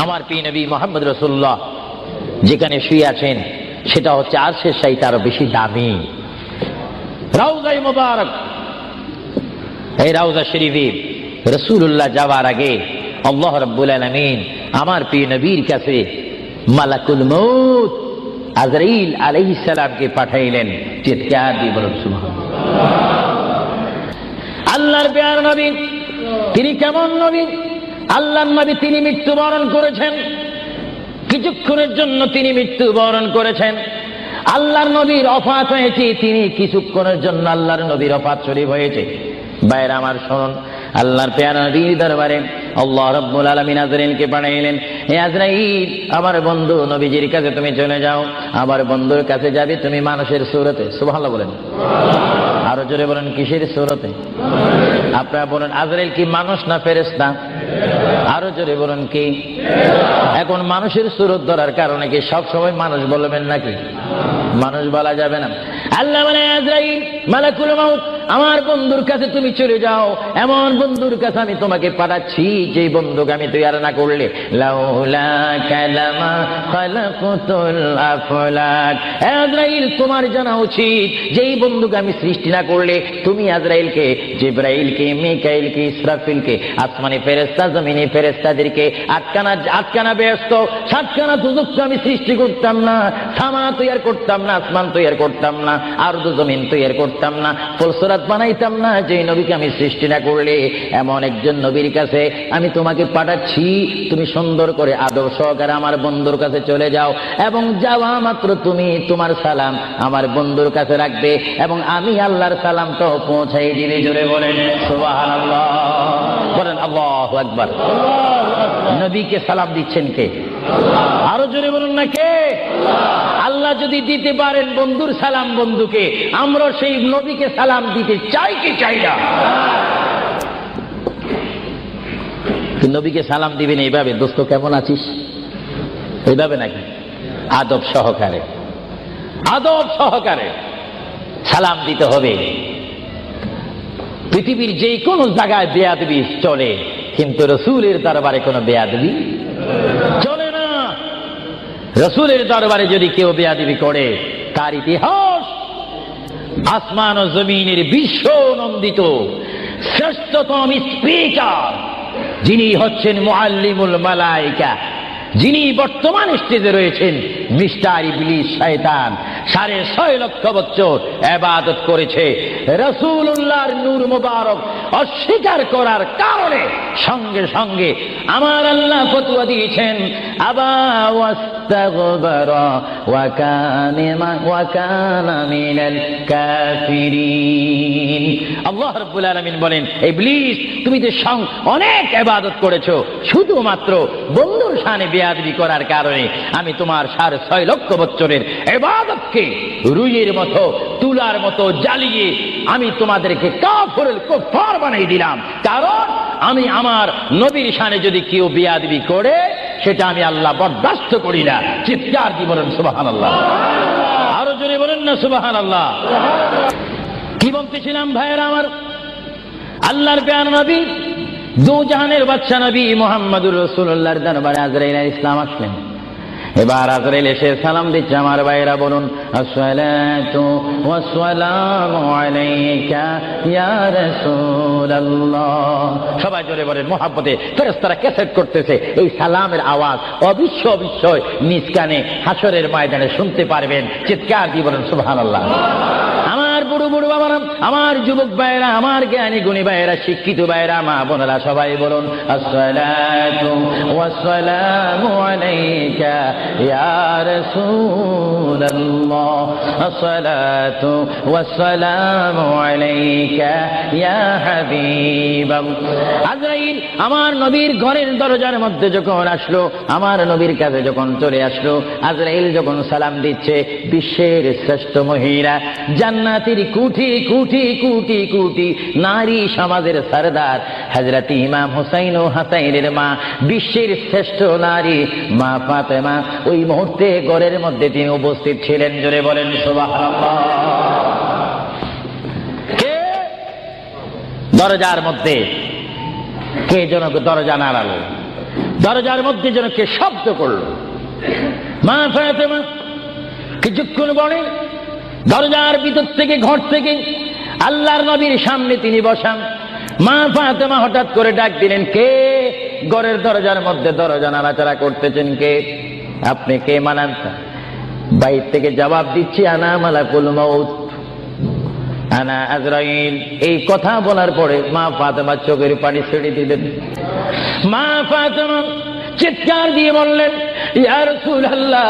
আমার প্রিয় নবী মুহাম্মদ রাসূলুল্লাহ যেখানে শুয়ে আছেন সেটা হচ্ছে আরশের চাইতে আরো বেশি দামি রাউজায়ে মুবারক। এই রাউজা শরীফে রাসূলুল্লাহ যাওয়ার আগে আল্লাহ রাব্বুল আলামিন আমার প্রিয় নবীর কাছে মালাকুল মউত আজরাইল আলাইহিস সালামকে পাঠাইলেন। চিৎকার দিয়ে বলুন সুবহানাল্লাহ। আল্লাহর প্রিয় নবী তিনি কেমন নবী? আল্লাহর নবী তিনি মৃত্যুবরণ করেছেন, কিছুক্ষণের জন্য তিনি মৃত্যুবরণ করেছেন। আল্লাহর নবীর ওফাত হয়েছে, তিনি কিছুক্ষণের জন্য আল্লাহর নবীর ওফাত শরীফ হয়েছে। ভাইরা আমার শুনুন, আল্লাহর প্রিয় নবীর দরবারে আল্লাহ রাব্বুল আলামিন আজরাইলকে পাঠাইলেন। হে আজরাইল, আমার বন্ধু নবীজির কাছে তুমি চলে যাও। আমার বন্ধুর কাছে যাবে তুমি মানুষের সূরতে। সুবহানাল্লাহ বলেন, আরো জোরে বলেন কিসের সূরতে? আপনারা বলেন আজরাইল কি মানুষ না ফেরেশতা? আরো জোরে বলেন কি? এখন মানুষের সূরত ধরার কারণে কি সব সময় মানুষ বলবেন নাকি? মানুষ বলা যাবে না। আল্লাহ বলে আজরাইল মালাকুল মউত আমার বন্ধুর কাছে তুমি চলে যাও। এমন বন্ধুর কাছে আমি তোমাকে পাঠাচ্ছি যে বন্ধুকে আমি তৈরি না করলে লাউলা কালামা খালাকুতুল আফলাক। আজরাইল তোমার জানা উচিত যেই বন্ধুকে আমি সৃষ্টি না করলে তুমি আজরাইলকে, জিবরাইলকে, মিকাইলকে, ইসরাফিলকে, আসমানি ফেরেশতা, জমিনি ফেরেশতাদেরকে আটকানা ব্যস্ত সাতখানা দুজক আমি সৃষ্টি করতাম না, সামা তৈরি করতাম না, আসমান তৈরি করতাম না, আরদ জমিন তৈরি করতাম না, ফুলসরাত বানাইতাম না যেই নবীকে আমি সৃষ্টি না করলে। এমন একজন নবীর কাছে আমি তোমাকে পাঠাচ্ছি, তুমি সুন্দর করে আদব সহকারে আমার বন্ধুর কাছে চলে যাও এবং যাওয়া মাত্র তুমি তোমার সালাম আমার বন্ধুর কাছে রাখবে এবং আমি আল্লাহর সালামটাও পৌঁছাই দিবে। জোরে বলেন সুবহানাল্লাহ, বলেন আল্লাহু আকবার। নবীকে সালাম দিচ্ছেন কে? আরো জোরে বলুন না কে? আল্লাহ যদি দিতে পারেন বন্ধুর সালাম বন্ধুকে, আমরা সেই নবীকে সালাম দিতে চাই কি চাই না? নবীকে সালাম দিবেন এইভাবে, দোস্ত কেমন আছিস, এইভাবে নাকি? আদব সহকারে, আদব সহকারে সালাম দিতে হবে। পৃথিবীর যে কোনো জায়গায় বেয়াদবি চলে, কিন্তু রাসূলের দরবারে কোনো বেয়াদবি চলে না। রাসূলের দরবারে যদি কেউ বেয়াদবি করে, তার ইতিহাস আসমান ও জমিনের বিশ্ব নন্দিত শ্রেষ্ঠতম স্পিকার যিনি হচ্ছেন মুআল্লিমুল মালায়েকা, যিনি বর্তমান স্টেজে রয়েছেন, মিস্টার ইবলিস শয়তান 6.5 লক্ষ বছর ইবাদত করেছে। রাসূলুল্লাহর নূর মুবারক অস্বীকার করার কারণে সঙ্গে সঙ্গে আমার আল্লাহ ফতোয়া দিয়েছেন আবা ওয়াস্তাগবারা ওয়া কানা মিনাল কাফিরিন। আল্লাহ রাব্বুল আলামিন বলেন, ইবলিস তুমি যে অনেক ইবাদত করেছো, শুধুমাত্র বন্ধুর শানে বেয়াদবি করার কারণে আমি তোমার 6.5 লক্ষ বছরের ইবাদতকে রুইয়ের মতো, তুলার মতো জ্বালিয়ে আমি তোমাদেরকে কুফার বানাই দিলাম। কারণ আমি আমার নবীর শানে যদি কেউ বেয়াদবি করে, সেটা আমি আল্লাহ বরদাস্ত করি না। চিৎকার দিয়ে বলেন সুবহানাল্লাহ, আরো জোরে বলেন না সুবহানাল্লাহ। কি বলতেছিলাম ভাইয়েরা আমার? আল্লাহর প্রিয় নবী দু জাহানের বাদশা নবী মুহাম্মদুর রাসূলুল্লাহর দরবারে আজরাইল আলাইহিস সালাম আসলেন। এবার আজরাইল এসে সালাম দিচ্ছে। আমার ভাইরা বলুন আসসালাতু ওয়াসসালামু আলাইকা ইয়া রাসূলুল্লাহ। সবাই জোরে বলেন মুহাব্বতে। ফেরেশতারা ক্যাসেট করতেছে, এই সালামের আওয়াজ অবিশ্বয় নিজ কানে হাসরের ময়দানে শুনতে পারবেন। চিৎকার দিয়ে বলেন সুবহানাল্লাহ। আমার বুড়ো বুড়ো বাবারা, আমার যুবক ভাইয়েরা, আমার জ্ঞানী গুণী ভাইয়েরা, শিক্ষিত ভাইয়েরা, মা বোনেরা, সবাই বলুন আসসালাতু ওয়াসসালামু আলাইকা ইয়া রাসূলুল্লাহ, আসসালাতু ওয়াসসালামু আলাইকা ইয়া হাবিবাল্লাহ। আজরাইল আমার নবীর ঘরের দরজার মধ্যে যখন আসলো, আমার নবীর কাছে যখন চলে আসলো, আজরাইল যখন সালাম দিচ্ছে, বিশ্বের শ্রেষ্ঠ মহিলা, জান্নাতের কোটি কোটি কোটি কোটি নারী সমাজের সরদার হযরত ইমাম হুসাইন ও হাসাইনের মা, বিশ্বের শ্রেষ্ঠ নারী মা ফাতেমা ওই মুহূর্তে ঘরের মধ্যে তিনি উপস্থিত ছিলেন। জোরে বলেন সুবহানাল্লাহ। কে দরজার মধ্যে? কে যেন দরজা নাড়ালো? দরজার মধ্যে যেন কে শব্দ করলো। মা ফাতেমা কিছুক্ষণ পরে দরজার ভিতর থেকে, ঘর থেকে আল্লাহর নবীর সামনে তিনি বসান। মা ফাতেমা হঠাৎ করে ডাক দিলেন, কে? ঘরের দরজার মধ্যে দরজা নাড়াচাড়া করতেছেন কে? আপনি কে মানান? বাইর থেকে জবাব দিচ্ছি, আনা মালাকুল মউত, আনা আজরাইল। এই কথা বলার পরে মা ফাতেমা চোখের পানি ছেড়ে দিলেন। মা ফাতেমা চিৎকার দিয়ে বললেন, ইয়া রাসূলুল্লাহ,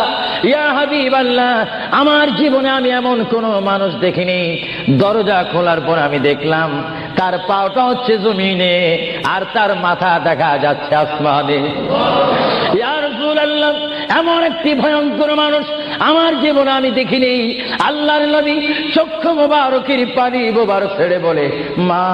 ইয়া হাবিবাল্লাহ, আমার জীবনে আমি এমন কোন মানুষ দেখিনি, দরজা খোলার পর আমি দেখলাম তার পাওটা হচ্ছে জমিনে আর তার মাথা দেখা যাচ্ছে আসমানে। ইয়া রাসূলুল্লাহ, এমন একটি ভয়ঙ্কর মানুষ আমার জীবনে আমি দেখিনি। আল্লাহর নবী চক্ষু মোবারকের পানি মোবারক ছেড়ে বলে, মা,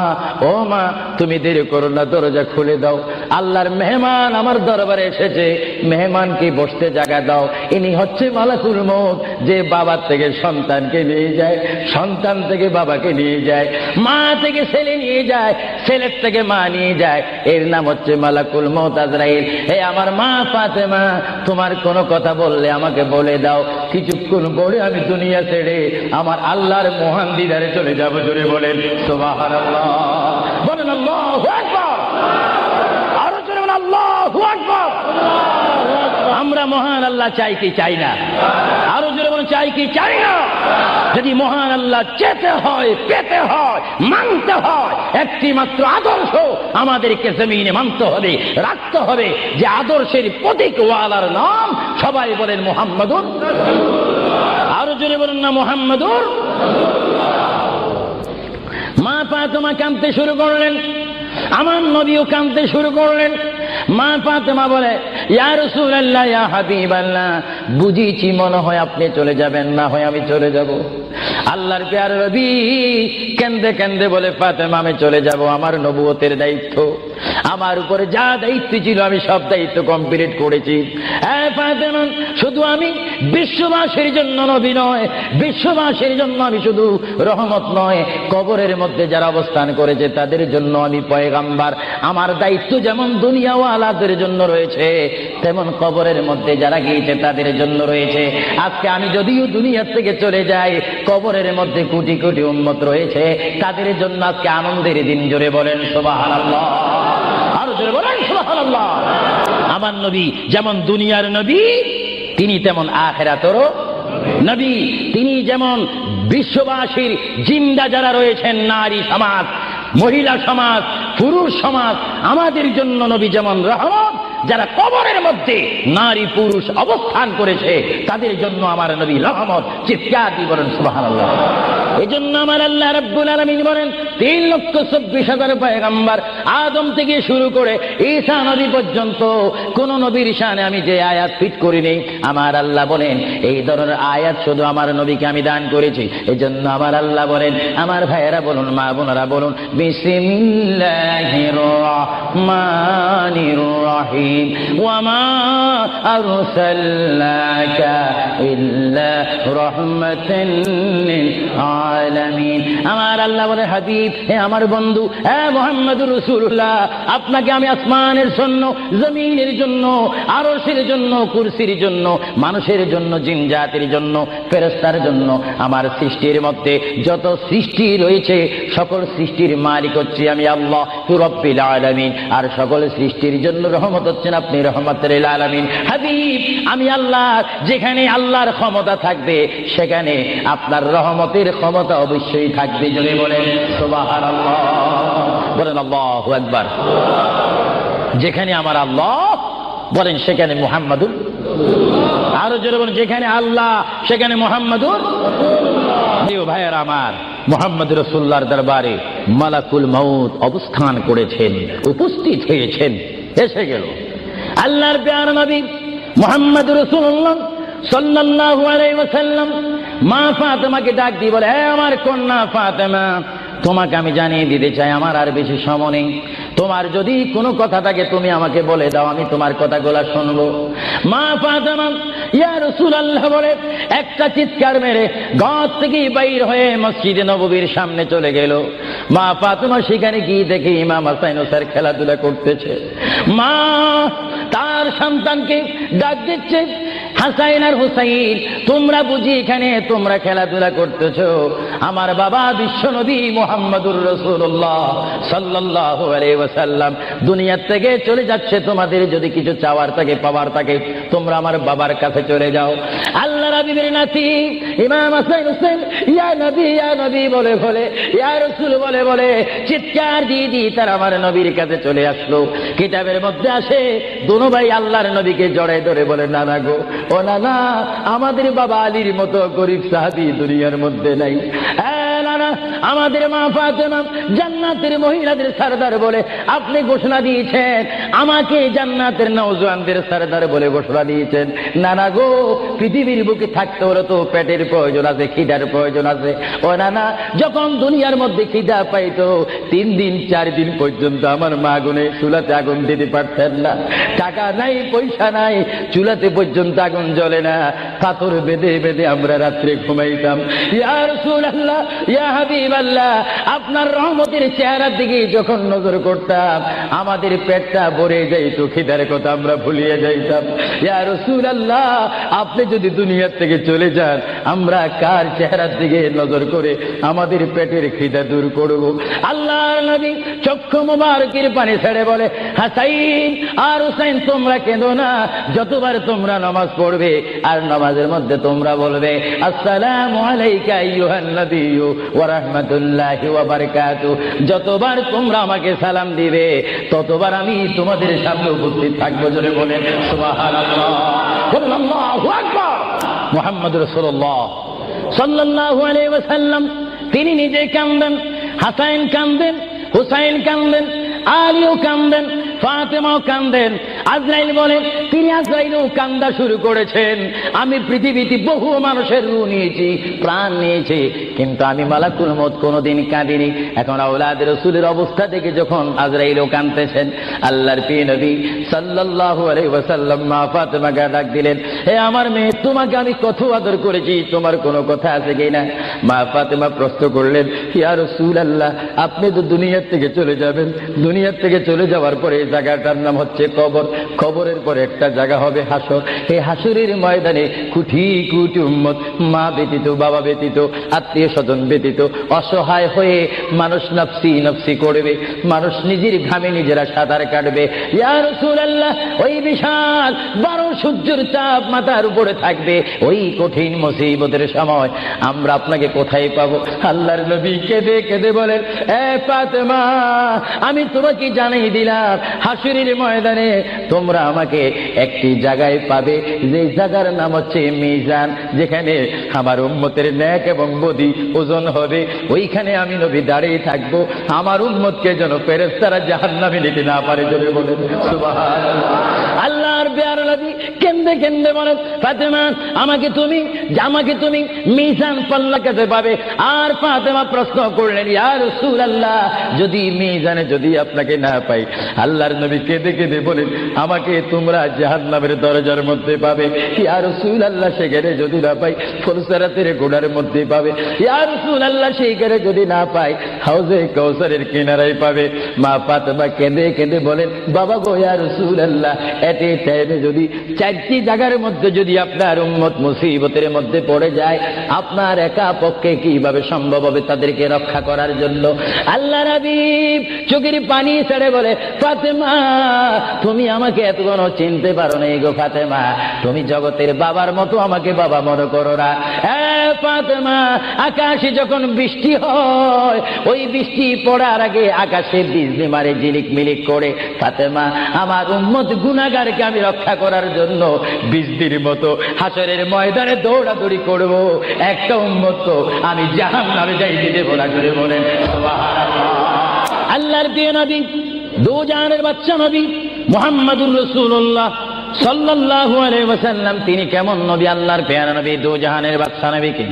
ও মা, তুমি দেরি করো না, দরজা খুলে দাও, আল্লাহর মেহমান আমার দরবারে এসেছে, মেহমানকে বসতে জায়গা দাও। ইনি হচ্ছে মালাকুল মউত, যে বাবার থেকে সন্তানকে নিয়ে যায়, সন্তান থেকে বাবাকে নিয়ে যায়, মা থেকে ছেলে নিয়ে যায়, ছেলের থেকে মা নিয়ে যায়, এর নাম হচ্ছে মালাকুল মউত আজরাইল। হে আমার মা ফাতেমা, তোমার কোনো কথা বললে আমাকে বলে দাও, কিছুক্ষণ পরে আমি দুনিয়া ছেড়ে আমার আল্লাহর মহান দিদারে চলে যাব। জোরে বলেন সুবহানাল্লাহ, বলেন আল্লাহু আকবার, আরো জোরে বলেন আল্লাহু আকবার। আমরা মহান আল্লাহ চাই কি চাই না? আরো জোরে বলেন চাই কি চাই না? যদি মহান আল্লাহ চেতে হয়, পেতে হয়, মানতে হয়, একটি মাত্র আদর্শ আমাদেরকে জমিনে মানতে হবে, রাখতে হবে, যে আদর্শের প্রতীক ওয়ালার নাম সবাই বলেন মুহাম্মাদুর। আরো জোরে বলেন না মুহাম্মাদুর। মা ফাতেমা কাঁদতে শুরু করলেন, আমার নবীও কাঁদতে শুরু করলেন। মা ফাতেমা বলে, ইয়া রাসূলুল্লাহ, ইয়া হাবিবাল্লাহ, বুঝিছি মনে হয় আপনি চলে যাবেন, না হয় আমি চলে যাব। আল্লাহর প্যার নবী কেন্দে কেন্দে বলে, ফাতেমা, আমি চলে যাব, আমার নবুয়তের দায়িত্ব, আমার উপরে যা দায়িত্ব ছিল আমি সব দায়িত্ব কমপ্লিট করেছি। হ্যাঁ ফাতেমা, শুধু আমি বিশ্ববাসীর জন্য নবী নয়, বিশ্ববাসীর জন্য আমি শুধু রহমত নয়, কবরের মধ্যে যারা অবস্থান করেছে তাদের জন্য আমি পয়গাম্বার। আমার দায়িত্ব যেমন দুনিয়াওয়ালাদের জন্য রয়েছে, তেমন কবরের মধ্যে যারা গিয়েছে তাদের জন্য রয়েছে। আজকে আমি যদিও দুনিয়ার থেকে চলে যাই, কবরের মধ্যে কোটি কোটি উম্মত রয়েছে, তাদের জন্য আজকে আনন্দের দিন। জোরে বলেন সুবহানাল্লাহ, আরো জোরে বলেন সুবহানাল্লাহ। আমার নবী যেমন দুনিয়ার নবী, তিনি তেমন আখিরাতেরও নবী। তিনি যেমন বিশ্ববাসীর জিন্দা যারা রয়েছেন, নারী সমাজ, মহিলা সমাজ, পুরুষ সমাজ, আমাদের জন্য নবী যেমন রহমত, যারা কবরের মধ্যে নারী পুরুষ অবস্থান করেছে তাদের জন্য আমার নবী রহমত। চিৎকার দিয়ে বলেন সুবহানাল্লাহ। এই জন্য আমার আল্লাহ রাব্বুল আলামিন বলেন, 3,24,000 পয়গম্বর আদম থেকে শুরু করে ঈসা নবী পর্যন্ত কোন নবীর শানে আমি যে আয়াত ফিট করিনি, আমার আল্লাহ বলেন এই ধরনের আয়াত শুধু আমার নবীকে আমি দান করেছি। এই জন্য আমার আল্লাহ বলেন, আমার ভাইয়েরা বলুন, মা বোনেরা বলুন, বিসমিল্লাহির রহমানির রহিম, ওয়া মা আরসালনাকা ইল্লা রাহমাতান লিল আলামিন। আমার আল্লাহ বলে, হাবিব, হে আমার বন্ধু, হে মুহাম্মদুর রাসূলুল্লাহ, আপনাকে আমি আসমানের জন্য, জমিনের জন্য, আরশের জন্য, কুরসির জন্য, মানুষের জন্য, জিন জাতির জন্য, ফেরেশতার জন্য, আমার সৃষ্টির মধ্যে যত সৃষ্টি রয়েছে সকল সৃষ্টির মালিক হচ্ছে আমি আল্লাহ রাব্বুল আলামিন। আর সকল সৃষ্টির জন্য রহমত হচ্ছেন আপনি রহমাতুল লিল আলামিন। হাবিব, আমি আল্লাহ, যেখানে আল্লাহর ক্ষমতা থাকবে সেখানে আপনার রহমতের ক্ষমতা অবশ্যই থাকবে। জোরে বলেন সুবহানাল্লাহ, বলেন আল্লাহু আকবার। যেখানে আমার আল্লাহ বলেন সেখানে মুহাম্মাদুর, আরো জোরে বলেন যেখানে আল্লাহ সেখানে মুহাম্মাদুর। প্রিয় ভাইয়েরা আমার, মুহাম্মদ রাসূলুল্লাহর দরবারে মালাকুল মউত অবস্থান করেছেন, উপস্থিত হয়েছেন, এসে গেল। আল্লাহর প্যারা নবী মুহাম্মদ রাসূলুল্লাহ সাল্লাল্লাহু আলাইহি ওয়াসাল্লাম মা ফাতেমাকে ডাক দিয়ে বলে, হে আমার কন্যা ফাতেমা, তোমাকে আমি জানিয়ে দিতে চাই আমার আর বেশি সময় নেই। তোমার যদি কোনো কথা থাকে তুমি আমাকে বলে দাও, আমি তোমার কথাগুলো শুনবো। মা ফাতেমা ইয়া রাসূলুল্লাহ বলে একটা চিৎকার মেরে ঘর থেকে বাইর হয়ে মসজিদে নববীর সামনে চলে গেল। মা ফাতেমা সেখানে গিয়ে দেখে ইমাম হাসান স্যার খেলাধুলা করতেছে। মা তার সন্তানকে ডাক দিচ্ছে, হাসাইন আর হুসাইন, তোমরা বুঝি এখানে তোমরা খেলাধুলা করতেছো? আমার বাবা বিশ্বনবী মুহাম্মদুর রাসূলুল্লাহ সাল্লাল্লাহু আলাইহি ওয়াসাল্লাম দুনিয়া থেকে চলে যাচ্ছে, তোমাদের যদি কিছু চাওয়ার থাকে পাওয়ার থাকে তোমরা আমার বাবার কাছে চলে যাও। আল্লাহ রাব্বির নাতি ইমাম হাসান হুসাইন ইয়া নবী বলে বলে, ইয়া রাসূল বলে বলে চিৎকার দিয়ে তারা আমার নবীর কাছে চলে আসলো। কিতাবের মধ্যে আসে দুনো ভাই আল্লাহর নবীকে জড়ায় ধরে বলে, নানা গো, ও নানা, আমাদের বাবা আলীর মতো গরিব সাহাবী দুনিয়ার মধ্যে নাই। নানা, আমাদের মা ফাতেমা জান্নাতের মহিলাদের সরদার বলে আপনি ঘোষণা দিয়েছেন, আমাকে জান্নাতের নওজওয়ানদের সরদার বলে ঘোষণা দিয়েছেন। নানা গো, পৃথিবীর বুকে থাকতে হলে তো পেটের প্রয়োজন আছে, খিদার প্রয়োজন আছে। ও নানা, যখন দুনিয়ার মধ্যে খিদা পাইতো 3 দিন 4 দিন পর্যন্ত আমার মা গুনে চুলাতে আগুন দিতে পারতেন না। টাকা নাই, পয়সা নাই, চুলাতে পর্যন্ত আগুন জ্বলে না, পাথর বেঁধে বেঁধে আমরা রাত্রে ঘুমাইতাম। ইয়া রাসূলুল্লাহ, ইয়া হাবিবাল্লাহ, আপনার রহমতের চেহারার দিকে যখন নজর করতাম আমাদের পেটটা ভরে যাইতো, খিদার কথা আমরা ভুলিয়ে যাইতাম। ইয়া রাসূলুল্লাহ, আপনি যদি দুনিয়ার থেকে চলে যান আমরা কার চেহারার দিকে নজর করে আমাদের পেটের খিদা দূর করব? আল্লাহর নবী চক্ষু মুবারকের পানি ছেড়ে বলে, হাসাইন আর হুসাইন, তোমরা কেঁদো না। যতবার তোমরা নামাজ পড়বে আর নামাজের মধ্যে তোমরা বলবে আসসালামু আলাইকা আইয়ুহান নাবিয়্যু ওয়া রাহমাতুল্লাহি ওয়া বারাকাতুহু, যতবার তোমরা আমাকে সালাম দিবে ততবার আমি তোমাদের সামনে উপস্থিত থাকবো। জোরে বলেন সুবহানাল্লাহ, বলেন আল্লাহু আকবার। মুহাম্মদুর রাসূলুল্লাহ সাল্লাল্লাহু আলাইহি ওয়াসাল্লাম তিনি নিজে কাঁদেন, হাসাইন কাঁদেন, হুসাইন কাঁদেন, আলীও কাঁদেন, ফাতেমাও কাঁদেন। আজরাইল বলেন তিনি আজরাইলও কান্দা শুরু করেছেন। আমি পৃথিবীতে বহু মানুষের রূহ নিয়েছি, প্রাণ নিয়েছি, কিন্তু আমি মালাকুল মউত কোনোদিন কাঁদিনি। এখন আওলাদ রাসূলের অবস্থা দেখে যখন আজরাইলও কাঁদতেছেন, আল্লাহর প্রিয় নবী সাল্লাল্লাহু আলাইহি ওয়াসাল্লাম মা ফাতেমাকে ডাক দিলেন, হে আমার মেয়ে, তোমাকে আমি কত আদর করেছি, তোমার কোনো কথা আছে কিনা? মা ফাতেমা প্রশ্ন করলেন, ইয়া রাসূলুল্লাহ, আপনি তো দুনিয়ার থেকে চলে যাবেন, দুনিয়ার থেকে চলে যাওয়ার পরে এই জায়গাটার নাম হচ্ছে কবর, কবরের পরে একটা জায়গা হবে হাসর। এই হাসরের ময়দানে কোটি কোটি উম্মত, মা ব্যতীত, বাবা ব্যতীত, আত্মীয় স্বজন ব্যতীত অসহায় হয়ে মানুষ নফসি নফসি করবে, মানুষ নিজের ঘামে নিজেরা সাঁতার কাটবে। ইয়া রাসূলুল্লাহ, ওই বিশাল 12 সূর্যের চাপ মাথার উপরে থাকবে, ওই কঠিন মুসিবতের সময় আমরা আপনাকে কোথায় পাবো? আল্লাহর নবী কেঁদে কেঁদে বলেন, এ ফাতেমা, আমি তোমাকে জানিয়ে দিলাম হাসরের ময়দানে তোমরা আমাকে একটি জায়গায় পাবে, যে জায়গার নাম হচ্ছে মিজান, যেখানে আমার উম্মতের নেক এবং বদি ওজন হবে। ওইখানে আমি নবী দাঁড়িয়ে থাকবো, আমার উম্মতকে যেন ফেরেশতারা জাহান্নামে নিতে না পারে। জোরে বলেন সুবহানাল্লাহ। আল্লাহর প্যারা নবী কেঁদে কেঁদে বলেন, ফাতেমা, আমাকে তুমি মিজান পাল্লা কাছে পাবে। আর ফাতেমা প্রশ্ন করলেন, ইয়া রাসূলুল্লাহ, যদি মিজানে যদি আপনাকে না পাই? আল্লাহর নবী কেঁদে কেঁদে বলেন, আমাকে তোমরা জাহান্নামের দরজার মধ্যে পাবে। ইয়া রাসূলুল্লাহ, সেখানে যদি না পাই ফুলসিরাতের গোড়ার মধ্যে পাবে। ইয়া রাসূলুল্লাহ, সেইখানে যদি না পাই হাউজে কাউসারের কিনারায় পাবে। মা ফাতেমা কেঁদে কেঁদে বলেন, বাবা গো, ইয়া রাসূলুল্লাহ, এট এ টাইমে যদি 4টি জায়গার মধ্যে যদি আপনার উম্মত মুসিবতের মধ্যে পড়ে যায়, আপনার একা পক্ষে কিভাবে সম্ভব হবে তাদেরকে রক্ষা করার জন্য? আল্লাহ হাবিব চোখের পানি ছেড়ে বলে, ফাতেমা, তুমি আমাকে এতক্ষণ চিনতে পারো না গো ফাতেমা, তুমি জগতের বাবার মতো আমাকে বাবা মনে করো না। ফাতেমা, আকাশে যখন বৃষ্টি হয়, ওই বৃষ্টি পড়ার আগে আকাশে বিজলি মারে ঝিলিক মিলিক করে। ফাতেমা, আমার উম্মত গুনাহগারকে আমি রক্ষা করার জন্য বিজলির মতো হাসরের ময়দানে দৌড়াদৌড়ি করব, একটা উম্মত তো আমি জাহান্নামে যাইতে দেব না। জোরে বলেন সুবহানাল্লাহ। আল্লাহর প্রিয় নবী, দু জাহানের বাদশা নবী মুহাম্মদুর রাসূলুল্লাহ সাল্লাল্লাহু আলাইহি ওয়াসাল্লাম, তিনি কেমন নবী? আল্লাহর প্যারা নবী, দু জাহানের বাদশা নবীকে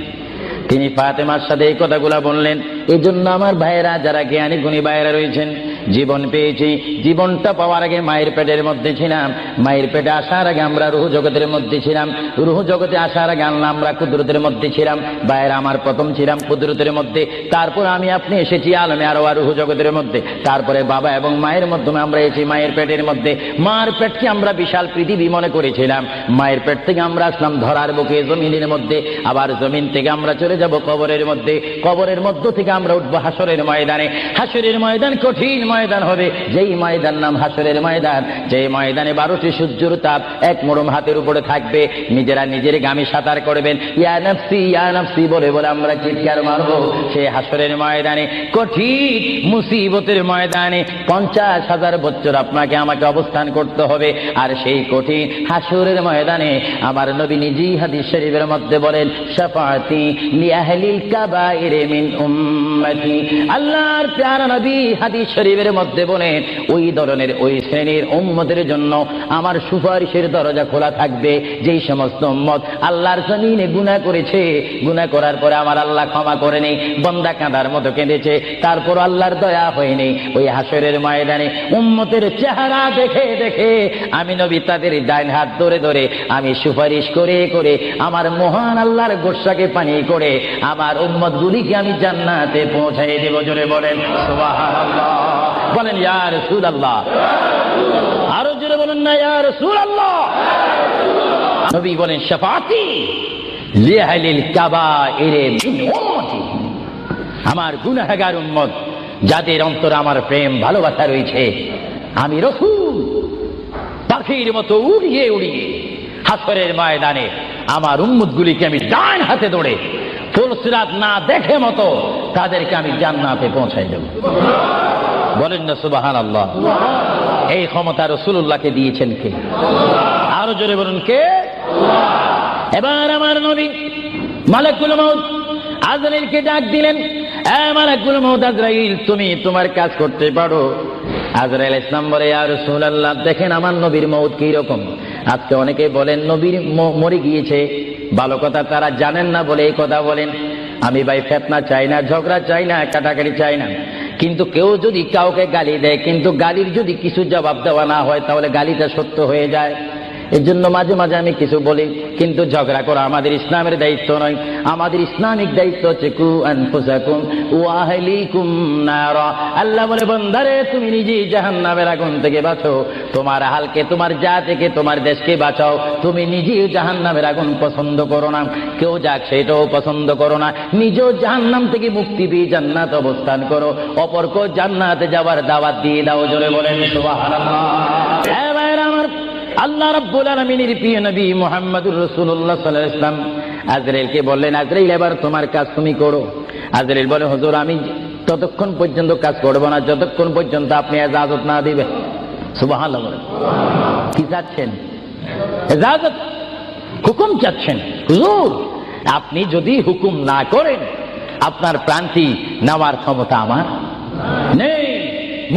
তিনি ফাতেমার সাথে এই কথাগুলা বললেন। এই জন্য আমার ভাইয়েরা, যারা জ্ঞানী গুণী ভাইয়েরা রয়েছেন, জীবন পেয়েছি, জীবনটা পাওয়ার আগে মায়ের পেটের মধ্যে ছিলাম, মায়ের পেটে আসার আগে আমরা রুহ জগতের মধ্যে ছিলাম, রুহ জগতে আসার আগে আল্লাহ আমরা কুদরতের মধ্যে ছিলাম। ভাইয়েরা আমার, প্রথম ছিলাম কুদরতের মধ্যে, তারপর আমি আপনি এসেছি আলমে আরওয়াহ রুহ জগতের মধ্যে, তারপরে বাবা এবং মায়ের মাধ্যমে আমরা এসেছি মায়ের পেটের মধ্যে। মার পেটকে আমরা বিশাল পৃথিবী মনে করেছিলাম, মায়ের পেট থেকে আমরা আসলাম ধরার বুকে জমিনের মধ্যে, আবার জমিন থেকে আমরা চলে যাব কবরের মধ্যে, কবরের মধ্য থেকে আমরা উঠবো হাসরের ময়দানে। হাসরের ময়দান কঠিন ময়দান হবে, যেই ময়দান নাম হাসরের ময়দান, যেই ময়দানে 12টি সূর্যের তাপ এক মোড়ম হাতের উপরে থাকবে। নিজেরা নিজের গামে সাঁতার করবেন, ইয়া নাফসি বলে বলে আমরা চিৎকার মারবো সেই হাসরের ময়দানে, কঠিন মুসিবতের ময়দানে 50,000 বছর আপনাকে আমাকে অবস্থান করতে হবে। আর সেই কঠিন হাসরের ময়দানে আমার নবী নিজেই হাদিস শরীফের মধ্যে বলেন, শাফাআতি লিআহলিল কাবাইর মিন উম্মতি। আল্লাহর প্যারা নবী হাদিস শরীফের মধ্যে বলেন, ওই ধরনের ওই শ্রেণীর উম্মতের জন্য আমার সুপারিশের দরজা খোলা থাকবে, যেই সমস্ত উম্মত আল্লাহর জমিনে গুনাহ করেছে, গুনাহ করার পরে আমার আল্লাহ ক্ষমা করেনি, বান্দা কাঁদার মতো কেঁদেছে, তারপর আল্লাহর দয়া হয়নি, ওই হাসরের ময়দানে উম্মতের চেহারা দেখে দেখে আমি নবী তাদের ডাইন হাত ধরে ধরে আমি সুপারিশ করে করে আমার মহান আল্লাহর গোসাকে পানি করে আমার উম্মতগুলিকে আমি জান্নাতে পৌঁছাই দেব। জোরে বলেন সুবহানাল্লাহ, বলেন ইয়া রাসূলুল্লাহ, আরো জোরে বলেন না ইয়া রাসূলুল্লাহ। নবী বলেন, শাফাআতি লিআহলিল কাবাইর মিন উম্মতি, আমার গুনাহগার উম্মত যাদের অন্তরে আমার প্রেম ভালোবাসা রয়েছে, আমি রাসূল পাখির মতো উড়িয়ে উড়িয়ে হাসরের ময়দানে আমার উম্মতগুলিকে আমি ডান হাতে ধরে ফুলসিরাত না দেখে মতো তাদেরকে আমি জান্নাতে পৌঁছাই দেব। বলেন না সুবহানাল্লাহ। এই ক্ষমতা রাসূলুল্লাহকে দিয়েছেন কে? আরো জোরে বলুন কে? এবার আমার নবী মালাকুল মউত আজরাইলকে ডাক দিলেন, এ মালাকুল মউত আজরাইল, তুমি তোমার কাজ করতে পারো। আজরাইল ইসলাম বলে, ইয়া রাসূলুল্লাহ, দেখেন আমার নবীর মউত কি রকম। আজকে অনেকে বলেন নবীর মরে গিয়েছে, ভালো কথা তারা জানেন না বলে এই কথা বলেন। আমি ভাই ফিতনা চাই না, ঝগড়া চাই না, কাটাকাটি চাই না, কিন্তু কেউ যদি কাউকে গালি দেয়, কিন্তু গালির যদি কিছু জবাব দেওয়া না হয়, তাহলে গালিটা সত্য হয়ে যায়। এর জন্য মাঝে মাঝে আমি কিছু বলি, কিন্তু ঝগড়া করা আমাদের ইসলামের দায়িত্ব নয়। আমাদের ইসলামিক দায়িত্ব হচ্ছে কু আনফুসাকুম ওয়া আহলিকুম নারা। আল্লাহ বলে, বান্দারে তুমি নিজেই জাহান্নামের আগুন থেকে বাঁচো, তোমার আহলকে, তোমার জাতিকে, তোমার দেশকে বাঁচাও। তুমি নিজেই জাহান্নামের আগুন পছন্দ করো না, কেউ যাক সেটাও পছন্দ করো না, নিজেও জাহান্নাম থেকে মুক্তি পেয়ে জান্নাত অবস্থান করো, অপরকেও জান্নাতে যাওয়ার দাওয়াত দিয়ে দাও। জোরে বলেন সুবহানাল্লাহ। আমার আল্লাহ রাব্বুল আলামিনের প্রিয় নবী মুহাম্মদুর রাসূলুল্লাহ সাল্লাল্লাহু আলাইহি ওয়াসাল্লাম আজরাইলকে বললেন, আজরাইল এবার তোমার কাজ তুমি করো। আজরাইল বলে, হুজুর আমি ততক্ষণ পর্যন্ত কাজ করব না যতক্ষণ পর্যন্ত আপনি ইজাজত না দিবেন। সুবহানাল্লাহ। কি চাচ্ছেন? ইজাজত, হুকুম চাচ্ছেন। হুজুর আপনি যদি হুকুম না করেন, আপনার প্রাণটি নেওয়ার ক্ষমতা আমার নেই।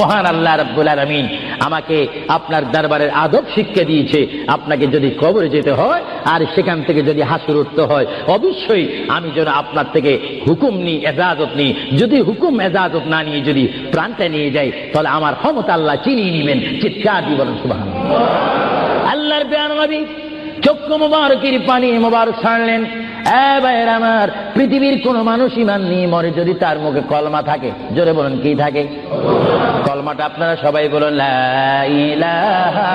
মহান আল্লাহ রাব্বুল আলামিন আমাকে আপনার দরবারের আদব শিক্ষা দিয়েছে, আপনাকে যদি কবরে যেতে হয় আর সেখান থেকে যদি হাসর উঠতে হয়, অবশ্যই আমি যেন আপনার থেকে হুকুম নিই, এজাজত নিই। যদি হুকুম এজাজত না নিয়ে যদি প্রাণটা নিয়ে যাই, তাহলে আমার ক্ষমতা আল্লাহ চিনিয়ে নেবেন। চিৎকার দিয়ে বলেন সুবহানাল্লাহ। আল্লাহর প্রিয় নবী চক্ষু মুবারকের পানি মুবারক ছাড়লেন। ভাইয়ের আমার, পৃথিবীর কোন মানুষ ইমান নিয়ে মরে যদি তার মুখে কলমা থাকে, জোরে বলেন কি থাকে? কলমাটা আপনারা সবাই বলেন, লা ইলাহা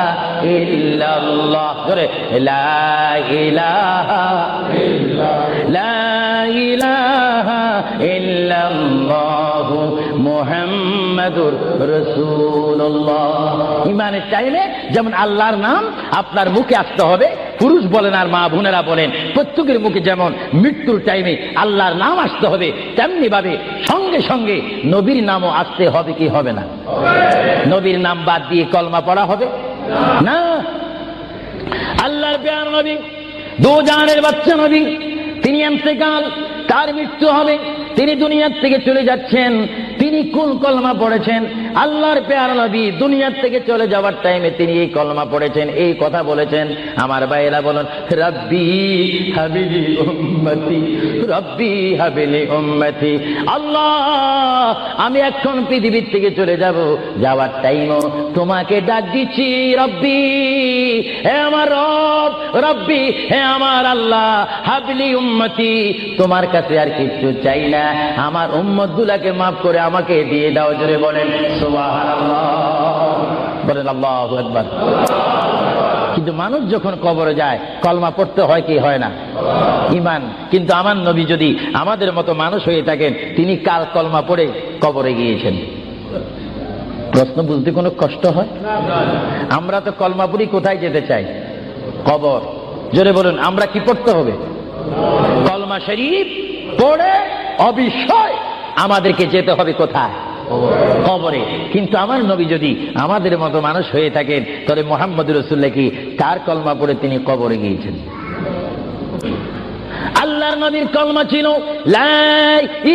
ইল্লাল্লাহ। জোরে, লা ইলাহা ইল্লাল্লাহ, লা ইলাহা ইল্লাল্লাহু মুহাম্মাদুর রাসূলুল্লাহ। ইমানের টাইমে যেমন আল্লাহর নাম আপনার মুখে আসতে হবে, পুরুষ বলেন আর মা বোনেরা বলেন, প্রত্যেকের মুখে যেমন মৃত্যুর টাইমে আল্লাহর নাম আসতে হবে, তেমনি ভাবে সঙ্গে সঙ্গে নবীর নামও আসতে হবে কি হবে না? নবীর নাম বাদ দিয়ে কলমা পড়া হবে না। আল্লাহর প্রিয় নবী, দু জাহানের বাচ্চা নবী, তিনি ইন্তেকাল, তার মৃত্যু হবে, তিনি দুনিয়ার থেকে চলে যাচ্ছেন। তিনি কোন কলমা পড়েছেন? আল্লাহর পেয়ারা নবী দুনিয়ার থেকে চলে যাওয়ার টাইমে তিনি এই কলমা পড়েছেন, এই কথা বলেছেন। আমার ভাইয়েরা বলেন, রব্বি হাবিলি উম্মতি, রব্বি হাবিলি উম্মতি। আল্লাহ, আমি এখন পৃথিবীর থেকে চলে যাব, যাওয়ার টাইমও তোমাকে ডাক দিচ্ছি, রব্বি, হে আমার রব, রব্বি, হে আমার আল্লাহ, হাবলি উম্মতি, তোমার কাছে আর কিচ্ছু চাই না, আমার উম্মত গুলাকে মাফ করে আমাকে দিয়ে দাও। জোরে বলেন সুবহানাল্লাহ, বলেন আল্লাহু আকবার। কিন্তু মানুষ যখন কবরে যায় কলমা পড়তে হয় কি হয় না? ঈমান। কিন্তু আমার নবী যদি আমাদের মতো মানুষ হয়ে থাকেন, তিনি কাল কলমা পড়ে কবরে গিয়েছেন। প্রশ্ন বুঝতে কোনো কষ্ট হয়? আমরা তো কলমা পড়ি কোথায় যেতে চাই? কবর। জোরে বলুন, আমরা কি পড়তে হবে? কলমা শরীফ পড়ে অবশ্যই আমাদেরকে যেতে হবে কোথায়? কবরে। কিন্তু আমার নবী যদি আমাদের মতো মানুষ হয়ে থাকেন, তাহলে মুহাম্মদ রাসূলুল্লাহ কি কার কলমা পড়ে তিনি কবরে গিয়েছেন? আল্লাহর নবীর কলমা ছিল লা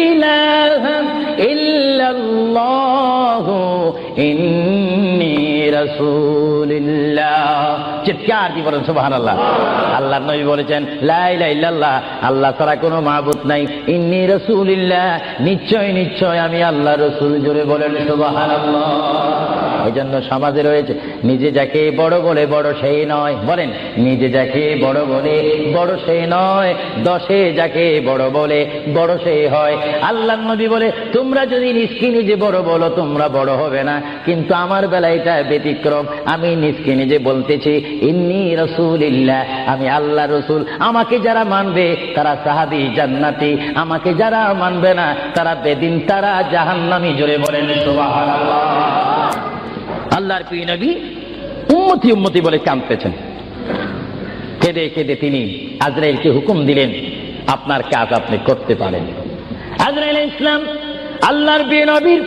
ইলাহা ইল্লাল্লাহু ইন্নী রাসূলুল্লাহ। চিৎকার দিয়ে বলেন সুবহানাল্লাহ। আল্লাহর নবী বলেছেন লা ইলাহা ইল্লাল্লাহ, আল্লাহ ছাড়া কোনো মাবুদ নাই, ইন্নী রাসূলুল্লাহ, নিশ্চয় নিশ্চয় আমি আল্লাহর রাসূল। জোরে বলেন সুবহানাল্লাহ। এই জন্য সমাজে রয়েছে, নিজে যাকে বড় বলে বড় সেই নয়। বলেন, নিজে যাকে বড় বলে বড় সেই নয়, দশে যাকে বড় বলে বড় সেই হয়। আল্লাহর নবী বলে, তোমরা যদি নিজকে নিজে বড় বলো তোমরা বড় হবে না, কিন্তু আমার বেলা এটা ব্যতিক্রম। আমি নিজকে নিজে বলতেছি ইন্নী রাসূলুল্লাহ, আমি আল্লাহর রাসূল। আমাকে যারা মানবে তারা সাহাবী জান্নাতি, আমাকে যারা মানবে না তারা বেদিন, তারা জাহান্নামী। জোরে বলেন সুবহানাল্লাহ। আল্লাহর প্রিয় নবী উম্মতি উম্মতি বলে কাঁদতেছেন। কেঁদে কেঁদে তিনি আজরাইলকে হুকুম দিলেন, আপনার কাজ আপনি করতে পারেন। আজরাইল ইসলাম আল্লাহর প্রিয় নবীর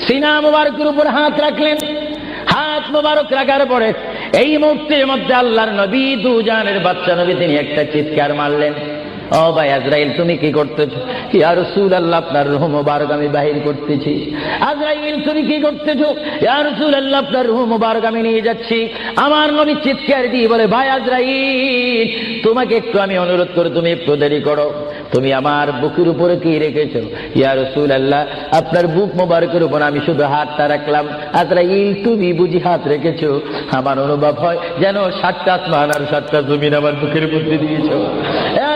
সিনা মুবারকের উপর হাত রাখলেন। হাত মুবারক রাখার পরে এই মুহূর্তের মধ্যে আল্লাহর নবী, দুজানের বাচ্চা নবী, তিনি একটা চিৎকার মারলেন, ও ভাই আজরাইল তুমি কি করতেছো? ইয়া রাসূলুল্লাহ, আপনার রূহ মুবারক আমি বাহির করতেছি। আজরাইল তুমি কি করতেছো? ইয়া রাসূলুল্লাহ, আপনার রূহ মুবারক আমি নিয়ে যাচ্ছি। আমার নবী চিৎকার দিয়ে বলে, ভাই আজরাইল, তোমাকে একটু আমি অনুরোধ করে তুমি একটু দেরি করো, তুমি আমার বুকের উপরে কি রেখেছো? ইয়া রাসূলুল্লাহ, আপনার বুক মুবারকের উপর আমি শুধু হাতটা রাখলাম। আজরাইল তুমি বুঝি হাত রেখেছো? আমার অনুভব হয় যেন 7টা আসমান আর 7টা জমিন আমার বুকের মধ্যে দিয়েছো।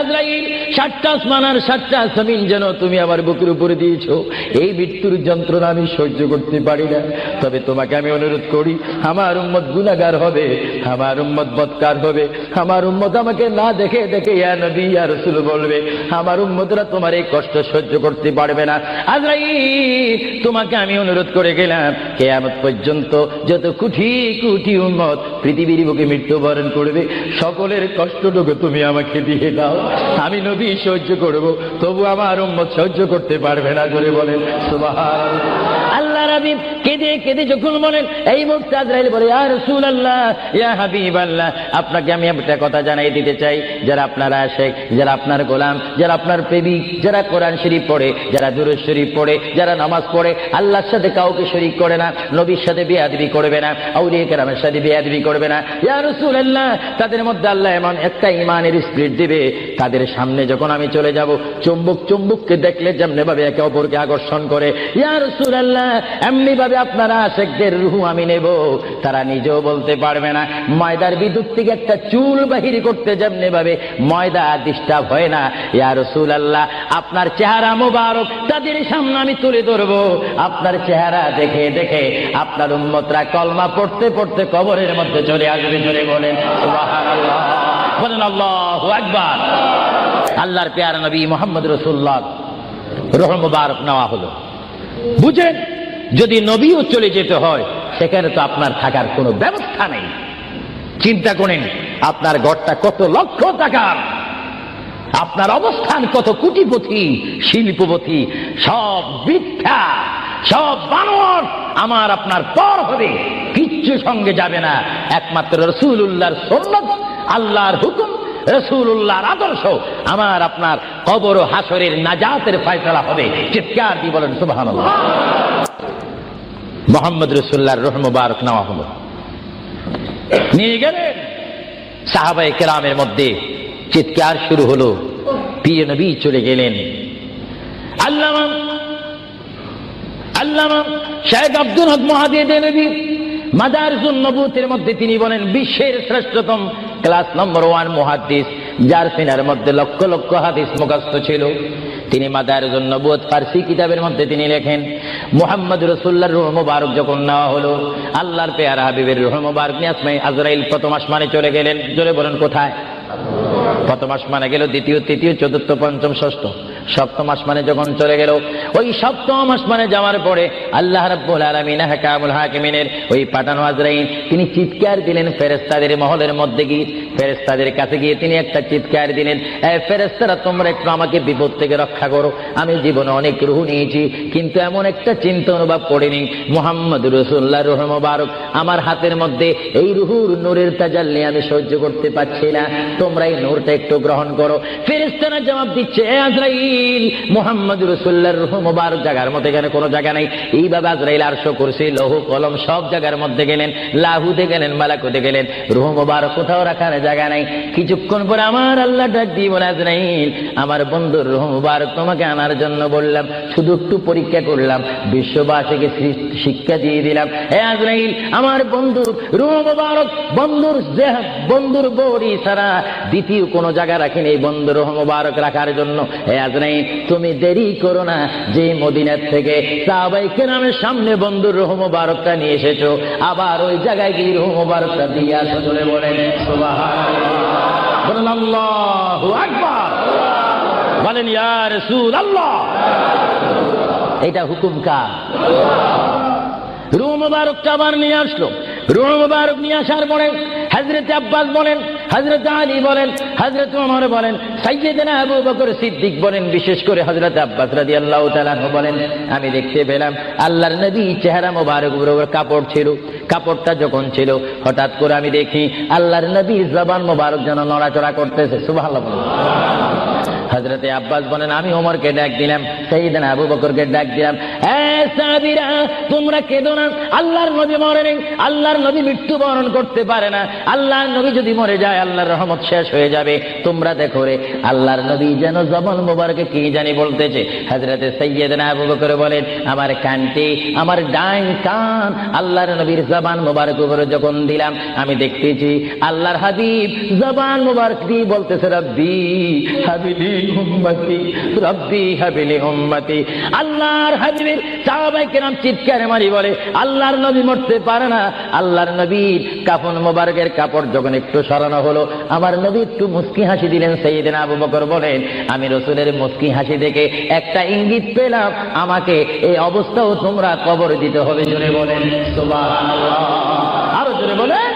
আজরাইল, 7টা আসমান আর 7টা জমিন যেন তুমি আমার বুকের উপরে দিয়েছো। এই মৃত্যুর যন্ত্রণা আমি সহ্য করতে পারি না। তবে তোমাকে আমি অনুরোধ করি, আমার উম্মত গুনাহগার হবে, আমার উম্মত বদকার হবে, আমার উম্মত আমাকে না দেখে দেখে ইয়া নবী ইয়া রাসূল বলবে, আমার উম্মতরা তোমার এই কষ্ট সহ্য করতে পারবে না। আজরাইল, তোমাকে আমি অনুরোধ করে গেলাম, কিয়ামত পর্যন্ত যত কোটি কোটি উম্মত পৃথিবীর বুকে মৃত্যুবরণ করবে, সকলের কষ্টটুকু তুমি আমাকে দিয়ে দাও। আমি নবী সহ্য করব, তবু আমার উম্মত সহ্য করতে পারবে না। জোরে বলেন সুবহানাল্লাহ। আল্লাহ নবী কেঁদে কেঁদে যখন বলেন, এই মুহূর্তে আজরাইল বলে, ইয়া রাসূলুল্লাহ, ইয়া হাবিবাল্লাহ, আপনাকে আমি একটা কথা জানাই দিতে চাই, যারা আপনার আশিক, যারা আপনার গোলাম, যারা আপনার প্রেমিক, যারা কোরআন শরীফ পড়ে, যারা দুরূদ শরীফ পড়ে, যারা নামাজ পড়ে, আল্লাহর সাথে কাউকে শরীক করে না, নবীর সাথে বেয়াদবি করবে না, আউলিয়া কেরামের সাথে বেয়াদবি করবে না, ইয়া রাসূলুল্লাহ, তাদের মধ্যে আল্লাহ এমন একটা ঈমানের স্পিরিট দিবে, তাদের সামনে যখন আমি চলে যাব, চুম্বক চুম্বককে দেখলে যেমনি ভাবে একে অপরকে আকর্ষণ করে, ইয়া রাসূলুল্লাহ, এমনি ভাবে আপনারা আশিকদের রূহ আমি নেব, তারা নিজেও বলতে পারবে না। ময়দার বিদ্যুৎ থেকে একটা চুল বাহির করতে যেমনি ভাবে ময়দা ডিস্টার্ব হয় না, ইয়া রাসূলুল্লাহ, আপনার চেহারা মোবারক তাদের সামনে আমি তুলে ধরবো। আপনার চেহারা দেখে দেখে আপনার উম্মতরা কলমা পড়তে পড়তে কবরের মধ্যে চলে আসবে। জোরে বলেন সুবহানাল্লাহ, বলেন আল্লাহু আকবার। আল্লাহর প্যারা নবী মুহাম্মদ রাসূলুল্লাহ রূহ মুবারক নেওয়া হলো। বুঝেন, যদি নবীও চলে যেতে হয় সেখানে তো আপনার থাকার কোনো ব্যবস্থা নেই। চিন্তা করেন, আপনার ঘরটা কত লক্ষ টাকার, আপনার অবস্থান কত কোটিপতি শিল্পপতি, সব মিথ্যা, সব বানর আমার আপনার পর হবে, কিচ্ছু সঙ্গে যাবে না। একমাত্র রাসূলুল্লাহর সুন্নাত, আল্লাহর হুকুম, রাসূলুল্লাহর আদর্শ আমার আপনার কবর ও হাসরের নাজাতের ফয়সালা হবে। চিৎকার দিয়ে বলেন সুবহানাল্লাহ। মুহাম্মদ রাসূলুল্লাহর রূহ মুবারক নেওয়া হলো, নিয়ে গেলেন। সাহাবায়ে কেরামের মধ্যে চিৎকার শুরু হলো, প্রিয় নবী চলে গেলেন। আল্লামা শাহেদ আব্দুল হক মুহাদ্দিস নবী মাদারিসুন নবুয়তের মধ্যে তিনি বলেন বিশ্বের শ্রেষ্ঠতম ক্লাস নম্বর 1 মুহাদ্দিস, যার সিনার মধ্যে লক্ষ লক্ষ হাদিস মুখস্থ ছিল। তিনি মাদারিসুন নবুয়ত ফারসি কিতাবের মধ্যে তিনি লেখেন, মুহাম্মদ রাসূলুল্লাহর রূহ মুবারক যখন নেওয়া হলো, আল্লাহর পেয়ারা হাবিবের রূহ মুবারক নিয়ে আজরাইল প্রথম আসমানে চলে গেলেন। জোরে বলেন কোথায়? প্রথম আসমানে গেল, দ্বিতীয়, তৃতীয়, চতুর্থ, পঞ্চম, ষষ্ঠ, সপ্তম আসমানে যখন চলে গেল, ওই সপ্তম আসমানে যাওয়ার পরে আল্লাহ রাব্বুল আলামিন হাকামুল হাকিমিনের ওই পাঠানো আজরাইল তিনি চিৎকার দিলেন ফেরেশতাদের মহলের মধ্যে গিয়ে, ফেরেশতাদের কাছে গিয়ে তিনি একটা চিৎকার দিলেন, এ ফেরেশতারা তোমরা একটু আমাকে বিপদ থেকে রক্ষা করো। আমি জীবনে অনেক রূহ নিয়েছি, কিন্তু এমন একটা চিন্তা অনুভব করিনি মুহাম্মদ রাসূলুল্লাহর রূহ মুবারক আমার হাতের মধ্যে, এই রূহুর নূরের তাজাল্লি আমি সহ্য করতে পারছি না, তোমরা এই নূরটা একটু গ্রহণ করো। ফেরেশতারা জবাব দিচ্ছে, এ আজরাইল, মুহাম্মদ রাসূলুল্লাহর রূহ মুবারক জায়গার মধ্যে এখানে কোনো জায়গা নাই। এইভাবে আজরাইল আরশ, কুরসি, লৌহ, কলম সব জায়গার মধ্যে গেলেন, লাহুতে গেলেন, মালাকুতে গেলেন, রূহ মুবারক কোথাও রাখার জায়গা নাই। কিছুক্ষণ পরে আমার আল্লাহ ডাক দিয়ে বলে, আজরাইল, আমার বন্ধুর রূহ মুবারক তোমাকে আনার জন্য বললাম, শুধু একটু পরীক্ষা করলাম, বিশ্ববাসীকে শিক্ষা দিয়ে দিলাম। হে আজরাইল, আমার বন্ধুর রূহ মুবারক বন্ধুর বড়ি ছাড়া দ্বিতীয় কোন জায়গা রাখিনি এই বন্ধুর রূহ মুবারক রাখার জন্য। হে আজরাইল, তুমি দেরি করো না, যে মদিনার থেকে সাহাবায়ে কেরামের সামনে বন্ধুর রূহ মুবারকটা নিয়ে এসেছো, আবার ওই জায়গায় গিয়ে রূহ মুবারকটা দিয়ে আসো। চলে বলেন সুবহানাল্লাহ, বলেন আল্লাহু আকবার, বলেন ইয়া রাসূলুল্লাহ। এটা হুকুম কার? রূহ মুবারকটা আবার নিয়ে আসলো। রূহ মুবারক নিয়ে আসার পরে হযরত আব্বাস বলেন, হযরত আলী বলেন, হযরত ওমর বলেন, সাইয়্যিদনা আবু বকর সিদ্দিক বলেন, বিশেষ করে হযরত আব্বাস রাদিয়াল্লাহু তাআলা আনহু বলেন, আমি দেখতে পেলাম আল্লাহর নবী চেহারা মোবারক উপর কাপড় ছিল। কাপড়টা যখন ছিল, হঠাৎ করে আমি দেখি আল্লাহর নবীর জবান মোবারক যেন নড়াচড়া করতেছে। সুবহানাল্লাহ। হযরত আব্বাস বলেন, আমি ওমরকে ডাক দিলাম, সাইয়্যিদনা আবু বকরকে ডাক দিলাম, এ সাহাবীরা, তোমরা কেঁদো না, আল্লাহর নবী মরে নেই, আল্লাহর নবী মৃত্যুবরণ করতে পারে না। আল্লাহর নবী যদি মরে যায় আল্লাহর রহমত শেষ হয়ে যাবে। তোমরা দেখো রে, আল্লাহর নবী যেন জবান মোবারকে কি জানি বলতেছে। হযরত সাইয়্যিদনা আবু বকর বলেন, আমার কানটি, আমার ডাইন কান আল্লাহর নবীর জবান মোবারক উপরে যখন দিলাম, আমি দেখতেছি আল্লাহর হাবিব জবান মোবারক দিয়ে বলতেছে, রব্বি হাবিলি উম্মতি, রব্বি হাবিলি উম্মতি। আল্লাহর হাবিবের সাহাবায়ে কেরাম চিৎকার মারি বলে, আল্লাহর নবী মরতে পারে না। আল্লাহর নবীর কাফন মোবারকের কাপড় যখন একটু সরানো হলো, আমার নবী একটু মুস্কি হাসি দিলেন। সাইয়্যিদনা আবু বকর বলেন, আমি রাসূলের মুস্কি হাসি দেখে একটা ইঙ্গিত পেলাম, আমাকে এই অবস্থাও তোমরা কবর দিতে হবে। জোরে বলেন সুবহানাল্লাহ, আরো জোরে বলেন।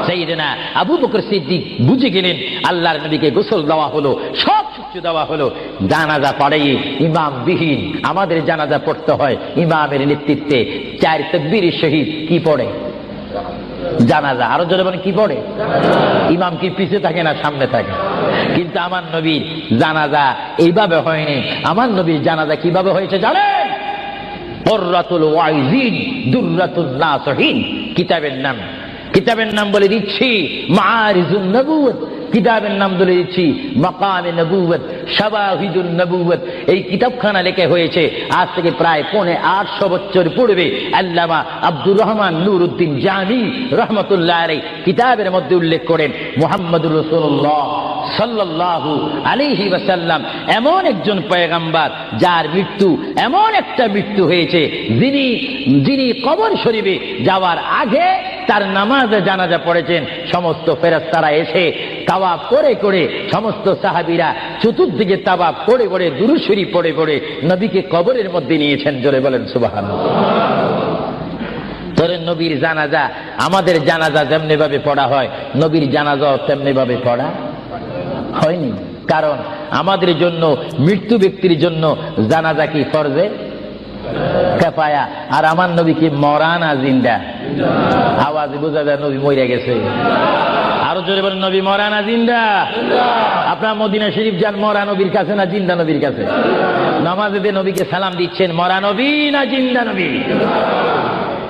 সাইয়্যিদনা আবু বকর সিদ্দিক বুঝে গেলেন, আল্লাহর নবীকে গোসল দেওয়া হলো, সব কিছু দেওয়া হলো, জানাজা পড়াইয়ে ইমাম বিহীন আমাদের জানাজা পড়তে হয় ইমামের নেতৃত্বে। 4 তাকবীরের সহিত কি পড়ে? জানাজা। আরো জোরে বলেন, কি পড়ে? ইমাম কি পিছে থাকে না সামনে থাকে? কিন্তু আমার নবীর জানাজা এইভাবে হয়নি। আমার নবীর জানাজা কিভাবে হয়েছে জানেন? কুররাতুল ওয়াইজিন দুররাতুন নাসিহিন কিতাবের নাম বলে দিচ্ছি মাআরিজুন নবুওয়াত, কিতাবের নাম বলে দিচ্ছি মাকামে নবুওয়াত, শাওয়াহিদুন নবুওয়াত। এই কিতাবখানা লেখা হয়েছে আজ থেকে প্রায় 850 বছর পূর্বে। আল্লামা আব্দুর রহমান নুরউদ্দিন জামি রহমাতুল্লাহ আলাইহি কিতাবের মধ্যে উল্লেখ করেন, মুহাম্মদুর রাসূলুল্লাহ সাল্লাল্লাহু আলাইহি ওয়াসাল্লাম এমন একজন পয়গম্বর যার মৃত্যু এমন একটা মৃত্যু হয়েছে, যিনি কবর শরীফে যাওয়ার আগে তার নামাজে জানাজা পড়েছেন। সমস্ত ফেরেশতারা এসে তাওয়াফ করে করে, সমস্ত সাহাবীরা চতুর্দিকে তাওয়াফ করে করে, দুরূদ শরীফ পড়ে পড়ে নবীকে কবরের মধ্যে নিয়েছেন। জোরে বলেন সুবহানাল্লাহ। ধরেন নবীর জানাজা, আমাদের জানাজা যেমনি ভাবে পড়া হয়, নবীর জানাজাও তেমনি ভাবে পড়া হয়নি। কারণ আমাদের জন্য, মৃত্যু ব্যক্তির জন্য জানাজা কি ফরজে কিফায়া, আর আমার নবী কি মরা না জিন্দা? আওয়াজ বোঝা যায় নবী মরে গেছে। আরো জোরে বলেন, নবী মরা না জিন্দা? আপনার মদিনা শরীফ যান, মরা নবীর কাছে না জিন্দা নবীর কাছে? নামাজে নবীকে সালাম দিচ্ছেন, মরা নবী না জিন্দা নবী?